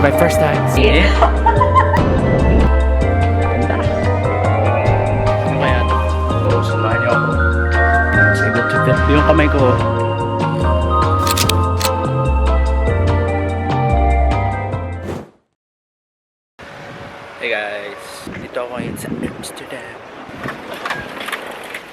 it's my first time seeing it. Ganda. Ano kaya ito? Oo, samahan niyo ako. I was able to fit yung kamay ko. Hey guys, dito ako ngayon sa Amsterdam.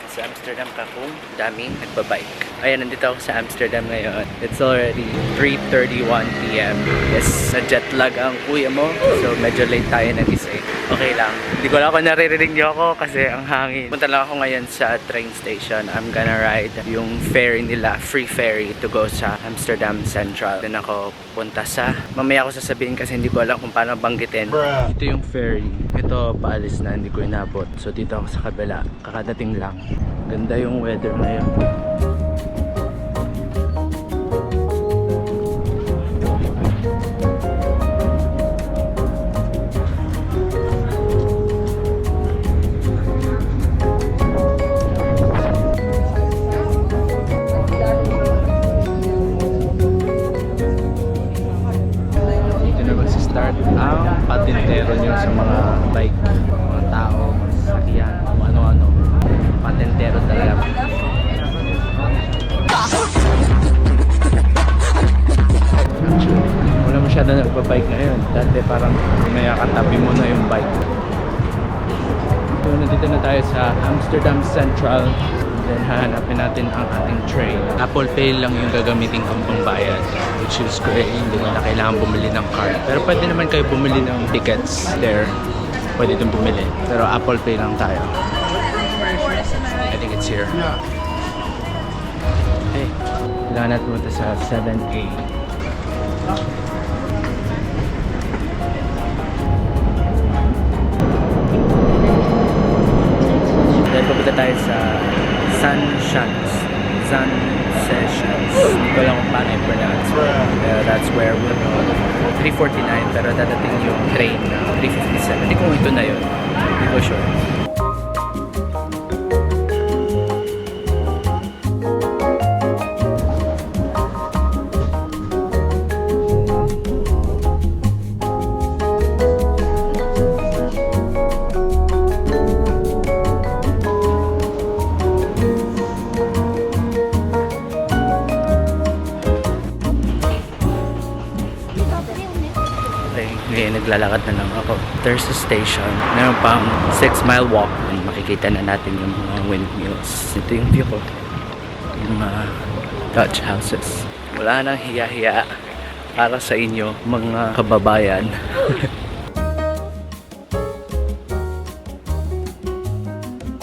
Sa Amsterdam ka kung daming nagbabike. Ayan, nandito ako sa Amsterdam ngayon. It's already 3:31 PM. Yes, na jet lag ang kuya mo. So medyo late tayo nagising. Okay lang. Hindi ko lang ako naririnig niyo ako kasi ang hangin. Punta lang ako ngayon sa train station. I'm gonna ride yung ferry nila, free ferry to go sa Amsterdam Central. Then ako punta sa... Mamaya ako sasabihin kasi hindi ko alam kung paano banggitin. Ito yung ferry. Ito paalis na, hindi ko inabot. So dito ako sa kabila. Kakadating lang. Ganda yung weather ngayon. Start ang patintero nyo sa mga bike, mga tao, sakyan, kung ano-ano. Patintero talaga. Actually, wala masyado nagbabike ngayon. Dati parang may katabi mo na yung bike. So, nandito na tayo sa Amsterdam Central. Then hahanapin natin ang ating train. Apple Pay lang yung gagamitin kang pangbayad, which is great. Hindi na kailangan bumili ng card. Pero pwede naman kayo bumili ng tickets there. Pwede din bumili. Pero Apple Pay lang tayo. I think it's here. Okay. Kailangan natin punta sa 7A. Then pupunta tayo sa Sunshans. Hindi ko lang kung paano i-pronounce. That's where we're going. 3:49 pero dadating yung train na 3:57. Hindi ko ito na yun. Hindi ko sure. Ngayon naglalakad na lang ako. There's a station. Meron pang 6-mile walk. Makikita na natin yung mga windmills. Ito yung view ko. Yung mga Dutch houses. Wala nang hiya-hiya para sa inyo mga kababayan.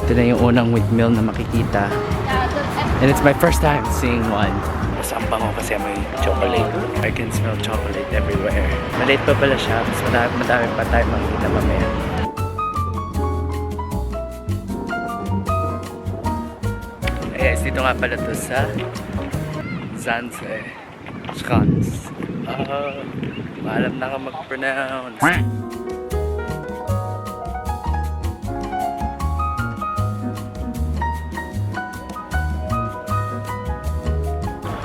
Ito na yung unang windmill na makikita. And it's my first time seeing one. Ang bango kasi may chocolate. I can smell chocolate everywhere. Maliit pa pala siya. Mas madami pa tayo makikita mamaya. Yes, dito nga pala to sa Zanze Schans. Maalam na ka mag-pronounce.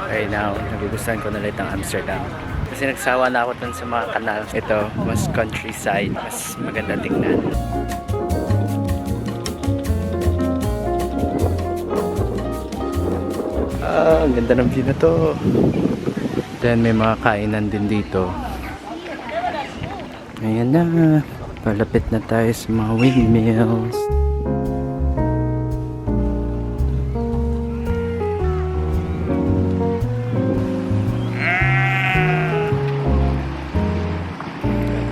Right now, nagugustuhan ko na ulit ang Amsterdam. Kasi nagsawa na ako dun sa mga kanal. Ito, mas countryside, mas maganda tingnan. Ang ganda ng view na to. Then may mga kainan din dito. Ayan na, palapit na tayo sa mga windmills.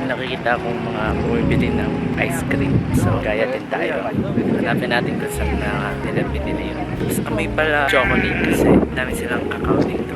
Nakikita akong mga bumibili ng ice cream. So, kaya din tayo. Hanapin natin kung saan na nilabili na yun. Tapos may pala chocolate kasi dami silang kakao dito.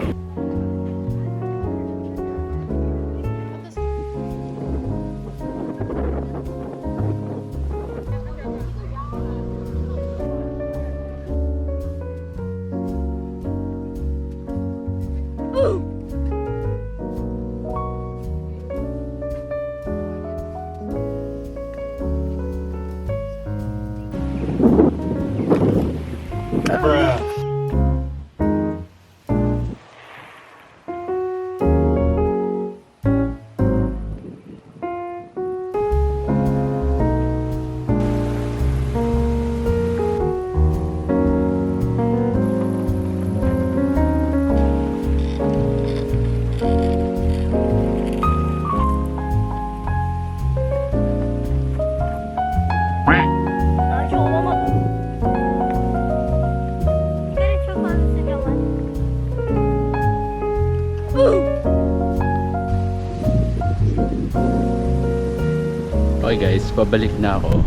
guys, pabalik na ako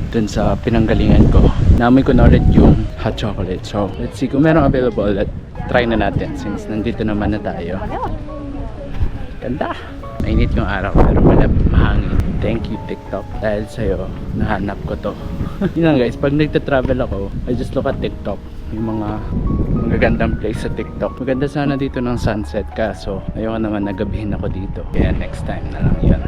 dun sa pinanggalingan ko. Naamoy ko na ulit yung hot chocolate. So, let's see kung merong available at try na natin since nandito naman na tayo. Ganda! Mainit yung araw pero mahangin. Thank you TikTok. Dahil sa'yo, nahanap ko to. Yun lang guys, pag nagta-travel ako, I just look at TikTok. Yung mga magagandang place sa TikTok. Maganda sana dito ng sunset kaso ayoko naman nagabihin ako dito. Kaya next time na lang yun.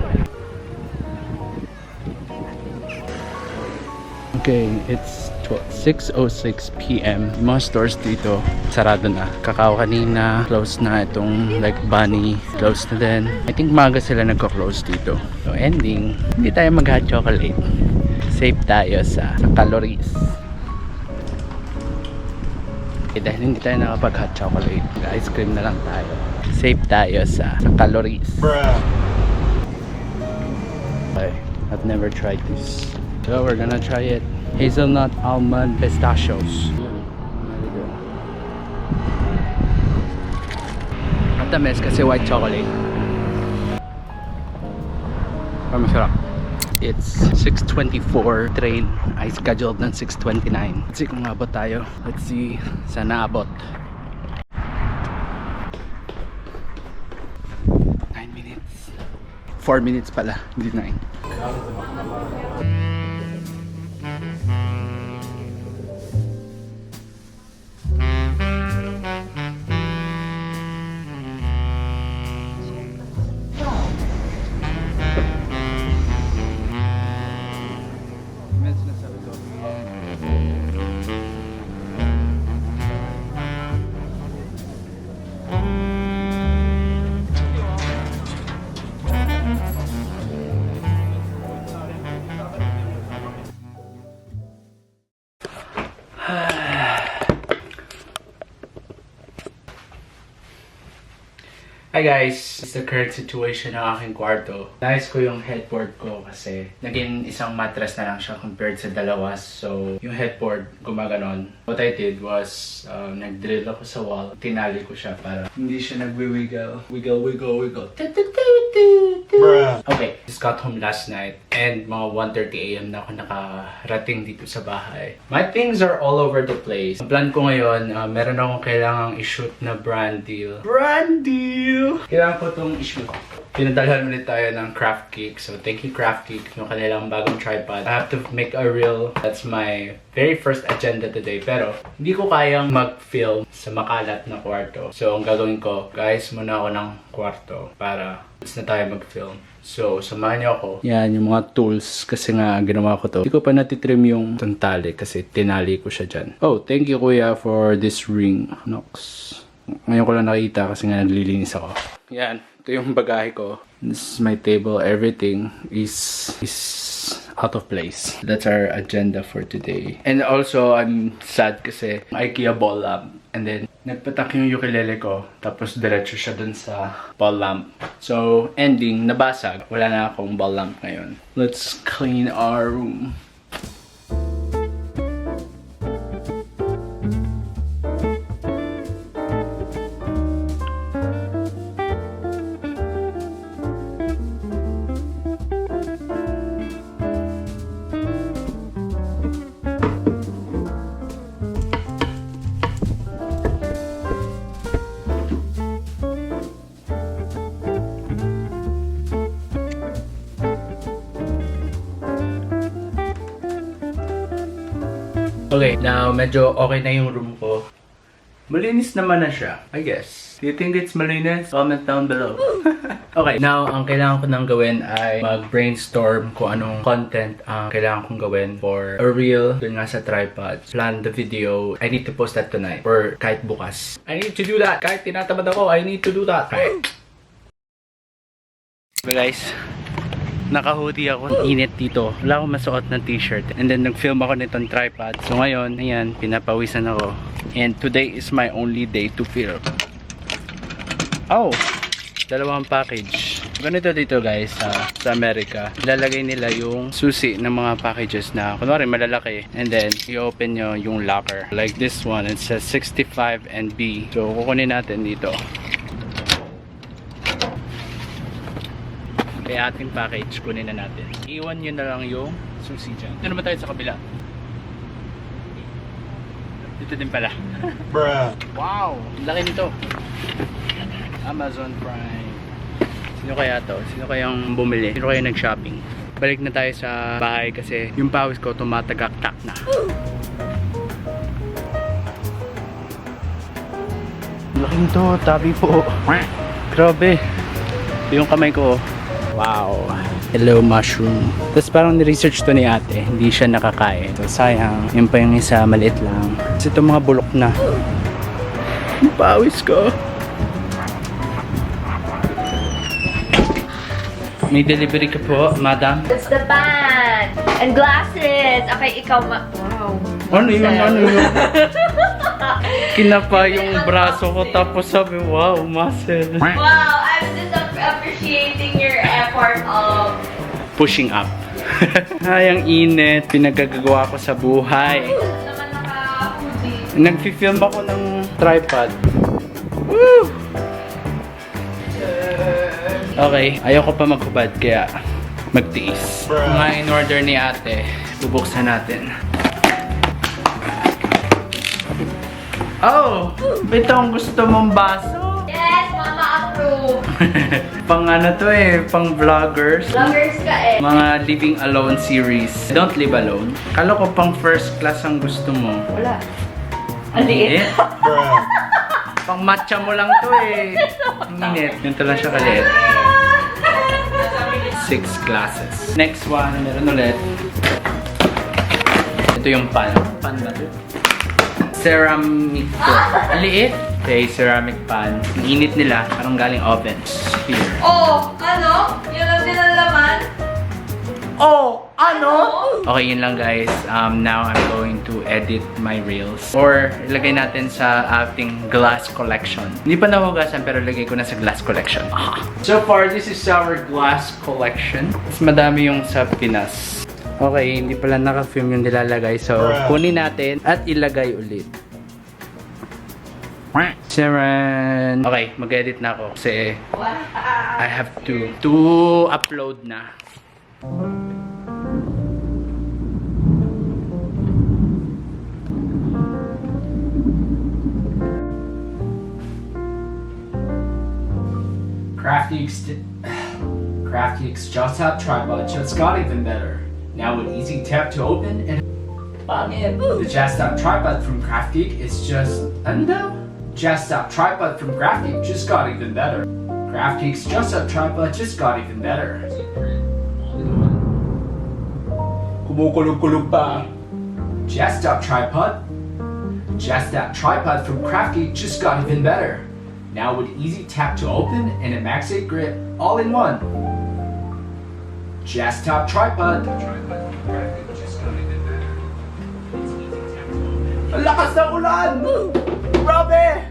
Okay, it's 6:06 PM. Yung mga stores dito sarado na. Kakao kanina, close na. Itong like Bunny, close na din. I think maga sila nagko-close dito. So ending, hindi tayo mag-hot chocolate. Safe tayo sa calories. Okay, dahil hindi tayo nakapag-hot chocolate, ice cream na lang tayo. Safe tayo sa calories. Okay, I've never tried this. So we're gonna try it. Hazelnut, almond, pistachios. Matamis kasi white chocolate. Pero masarap. It's 6:24 train. I scheduled ng 6:29. Let's see kung abot tayo. Let's see. Sana abot. 9 minutes. 4 minutes pala. Hindi 9. Hi guys! It's the current situation ng aking kwarto. Nais ko yung headboard ko kasi naging isang mattress na lang siya compared sa dalawa. So, yung headboard gumaganon. What I did was, nag-drill ako sa wall. Tinali ko siya para hindi siya nagwi-wiggle. Wiggle, wiggle, wiggle. Okay, just got home last night and mga 1:30 AM na ako nakarating dito sa bahay. My things are all over the place. Ang plan ko ngayon, meron akong kailangang i-shoot na brand deal. Brand deal! Kailangan ko itong i-shoot. Pinadalhan ulit tayo ng Craft Cake. So, thank you Craft Cake, yung kanilang bagong tripod. I have to make a reel. That's my very first agenda today. Pero, hindi ko kayang mag-film sa makalat na kwarto. So, ang gagawin ko, guys, muna ako ng kwarto para na tayo mag-film. So, samahan niyo ako. Yan, yung mga tools. Kasi nga, ginawa ko to. Hindi ko pa natitrim yung tali kasi tinali ko siya dyan. Oh, thank you kuya for this ring. Nox. Ngayon ko lang nakita kasi nga naglilinis ako. Yan, ito yung bagahe ko. This is my table. Everything is out of place. That's our agenda for today. And also, I'm sad kasi IKEA ball lamp. And then, nagpatak yung ukulele ko. Tapos, diretso siya dun sa ball lamp. So, ending, nabasag. Wala na akong ball lamp ngayon. Let's clean our room. Okay, now medyo okay na yung room ko. Malinis naman na siya, I guess. Do you think it's malinis? Comment down below. Okay, now ang kailangan ko nang gawin ay mag-brainstorm kung anong content ang kailangan kong gawin for a reel dun nga sa tripod. Plan the video. I need to post that tonight or kahit bukas. I need to do that. Kahit tinatamad ako, I need to do that. Okay. So guys, naka-hoodie ako. Init dito. Wala akong masuot ng t-shirt. And then nag-film ako nitong tripod. So ngayon, ayan, pinapawisan ako. And today is my only day to film. Oh! Dalawang package. Ganito dito guys, sa Amerika. Ilalagay nila yung susi ng mga packages na kunwari malalaki. And then, i-open nyo yung locker. Like this one, it says 65 NB. So, kukunin natin dito. Kaya ating package, kunin na natin. Iwan nyo na lang yung susi dyan. Ito naman tayo sa kabila. Dito din pala. Bruh. Wow! Laki nito. Amazon Prime. Sino kaya to? Sino kayang bumili? Sino kaya nag-shopping? Balik na tayo sa bahay kasi yung pawis ko tumatagaktak na. Laki nito, tabi po. Grabe. Yung kamay ko. Wow. Hello mushroom. Tapos parang ni-research to ni ate. Hindi siya nakakain. So sayang. Yung pa yung isa maliit lang. Kasi itong mga bulok na. Yung pawis ko. May delivery ka po, madam? It's the band! And glasses! Okay, ikaw wow. Ano yun? Kinapa yung braso ko tapos sabi, wow, muscle. Wow, I'm just appreciating your effort of Pushing up. Ay, ang init. Pinagagawa ko sa buhay. naman naka-hoodie. Nag-film ako ng tripod. Woo! Okay, ayoko pa maghubad kaya magtiis. Mga in-order ni ate, bubuksan natin. Oh! Ito ang gusto mong baso? Yes, mama approve! Pang ano to eh, pang vloggers. Vloggers ka eh. Mga living alone series. Don't live alone. Kala ko pang first class ang gusto mo. Wala. Ang liit. Bruh. Pang matcha mo lang to eh. Ang init. Ganito lang siya kaliit. 6 glasses. Next one, meron ulit. Ito yung pan. Pan ba ito? Ceramic to. Ang liit. Okay, ceramic pan. Ang init nila, parang galing oven. Here. Oh, ano? Yun ang dinalaman? Oh, ano? Okay, yun lang guys. Now I'm going to edit my reels. Or ilagay natin sa ating glass collection. Hindi pa nahugasan pero ilagay ko na sa glass collection. So far, this is our glass collection. Mas madami yung sa Pinas. Okay, hindi pala naka-film yung nilalagay. So, kunin natin at ilagay ulit. Sharon! Okay, mag-edit na ako kasi I have to upload na. Crafty just had tripod just got even better. Now with easy tap to open and the Just Up tripod from Crafty is just Just Up tripod from Crafty just got even better. Crafty's Just Up tripod just got even better. Kumukulog-kulog pa. Just Up tripod. Just Up tripod from Crafty just got even better. Now with easy tap to open and a MagSafe grip all in one. Just Top tripod. Ang lakas ng ulan! Grabe!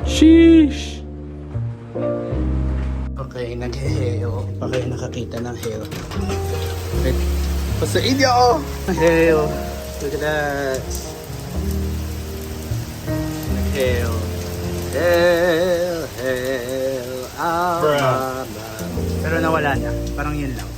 Sheesh! Okay, nag-hail. Okay, nakakita ng hail. Wait. Pasain niyo ako! Hail! Look at that! Nag-hail. Hail! Hail! Pero nawala na. Parang yun lang.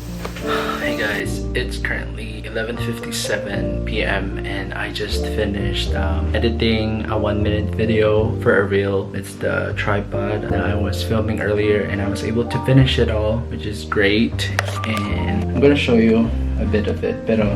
Hey guys, it's currently 11:57 p.m. and I just finished editing a 1-minute video for a reel. It's the tripod that I was filming earlier and I was able to finish it all, which is great. And I'm gonna show you a bit of it. Pero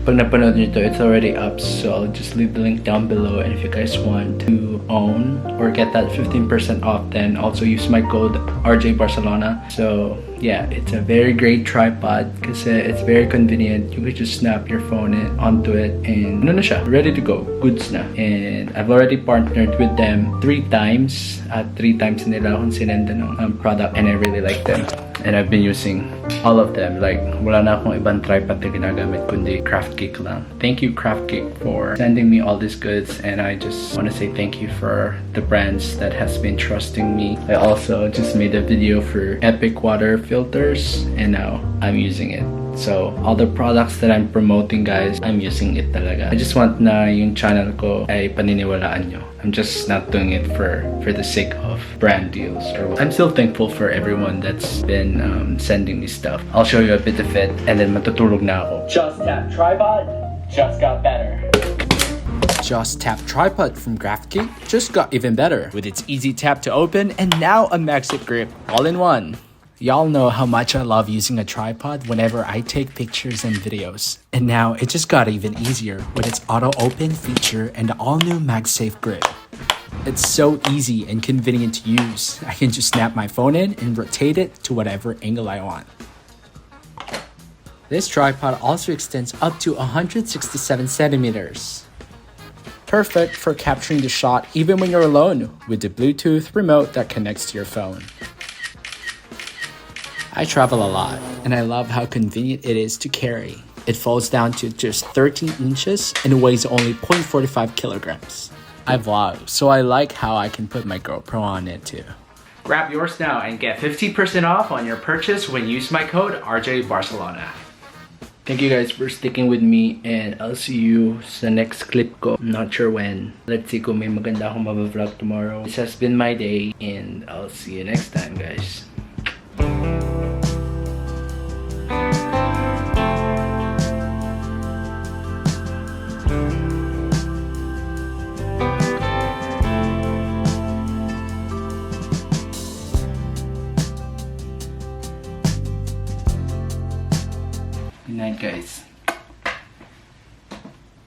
pag napanood nyo ito, it's already up, so I'll just leave the link down below. And if you guys want to own or get that 15% off, then also use my code RJBarcelona. So yeah, it's a very great tripod kasi it's very convenient. You could just snap your phone onto it and ano na siya, ready to go, goods na. And I've already partnered with them 3 times. At 3 times nila akong sinenda ng product and I really like them. And I've been using all of them. Like, wala na akong ibang tripod na ginagamit kundi Craft Geek lang. Thank you Craft Geek for sending me all these goods, and I just want to say thank you for the brands that has been trusting me. I also just made a video for Epic water filters and now I'm using it. So, all the products that I'm promoting, guys, I'm using it talaga. I just want na yung channel ko ay paniniwalaan nyo. I'm just not doing it for the sake of brand deals. I'm still thankful for everyone that's been sending me stuff. I'll show you a bit of it and then matutulog na ako. Just Tap Tripod just got better. Just Tap Tripod from GraphGeek just got even better with its easy tap to open and now a magnet grip all in one. Y'all know how much I love using a tripod whenever I take pictures and videos. And now it just got even easier with its auto open feature and the all new MagSafe grip. It's so easy and convenient to use. I can just snap my phone in and rotate it to whatever angle I want. This tripod also extends up to 167 centimeters. Perfect for capturing the shot even when you're alone with the Bluetooth remote that connects to your phone. I travel a lot, and I love how convenient it is to carry. It folds down to just 13 inches and weighs only 0.45 kilograms. I vlog, so I like how I can put my GoPro on it too. Grab yours now and get 50% off on your purchase when you use my code RJBarcelona. Thank you guys for sticking with me, and I'll see you sa next clip ko. I'm not sure when. Let's see kung may maganda akong mabavlog tomorrow. This has been my day, and I'll see you next time, guys. Good night, guys.